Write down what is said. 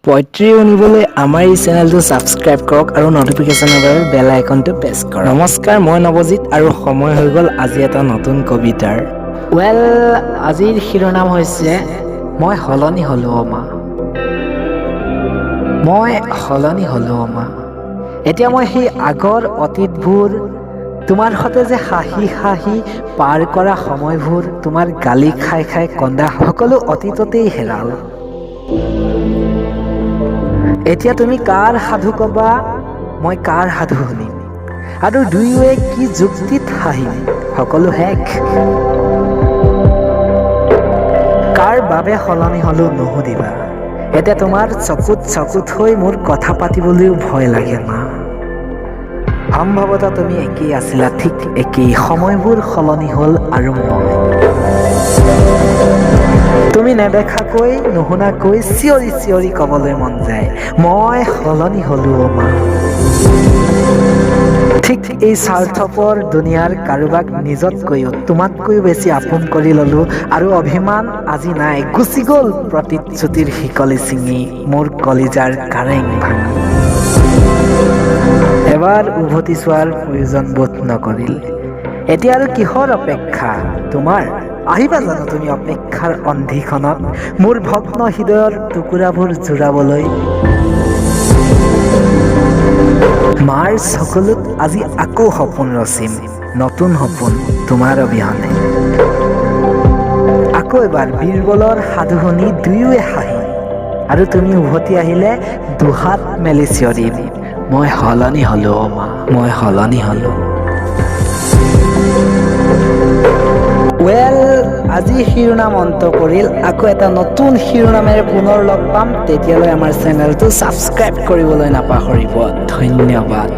Poetry শুনিবলৈ আমাৰ এই চেনেলটো ছাবস্ক্ৰাইব কৰক আৰু নটিফিকেশ্যনৰ বাবে বেল আইকনটো প্ৰেছ কৰক। নমস্কাৰ, মই নৱজিৎ আৰু সময় হৈ গ'ল আজি এটা নতুন কবিতাৰ। আজিৰ শিৰোনাম হৈছে মই সলনি হ'লো মা। মই সলনি হ'লো মা। এতিয়া মই সেই আগৰ অতীতবোৰ, তোমাৰ সতে যে হাঁহি হাঁহি পাৰ কৰা সময়বোৰ, তোমাৰ গালি খাই খাই কন্দা সকলো অতীততেই হেৰাল। এতিয়া তুমি কাৰ সাধু কবা, মই কাৰ সাধু শুনিম, আৰু দুয়োৱে কি যুক্তিত হাঁহিম, সকলো শেষ। কাৰ বাবে সলনি হলো নুসুধিবা, এতিয়া তোমাৰ চকুত চকুত হৈ মোৰ কথা পাতিবলৈও ভয় লাগে মা। সম্ভৱতঃ তুমি একেই আছিলা, ঠিক একেই, সময়বোৰ সলনি হ'ল আৰু মই। তুমি নেদেখাকৈ নুশুনাকৈ চিঞৰি চিঞৰি কবলৈ মন যায়, মই সলনি হ'লো মা। ঠিক এই স্বাৰ্থপৰ দুনিয়াৰ কাৰোবাক নিজতকৈও তোমাতকৈও বেছি আপোন কৰি ললো, আৰু অভিমান আজি নাই, গুচি গ'ল প্ৰতিশ্ৰুতিৰ শিকলি ছিঙি, মোৰ কলিজাৰ কাৰেং ভাঙি। এবাৰ উভতি চোৱাৰ প্ৰয়োজন বোধ নকৰিল, এতিয়া আৰু কিহৰ অপেক্ষা তোমাৰ? আহিবা জানো তুমি অপেক্ষাৰ অন্ধিখনত, মোৰ ভগ্ন হৃদয়ৰ টুকুৰাবোৰ জোৰাবলৈ? মাৰ চকুলোত আজি আকৌ সপোন ৰচিম, নতুন সপোন তোমাৰ অবিহনে। আকৌ এবাৰ বীৰবলৰ সাধু শুনি দুয়োৱে হাঁহিম, আৰু তুমি উভতি আহিলে দুহাত মেলি চিঞৰিম, মই সলনি হ'লো মা, মই সলনি হ'লো। আজি শিৰোনাম অন্ত পৰিল, আকৌ এটা নতুন শিৰোনামেৰে পুনৰ লগ পাম, তেতিয়ালৈ আমাৰ চেনেলটো ছাবস্ক্ৰাইব কৰিবলৈ নাপাহৰিব। ধন্যবাদ।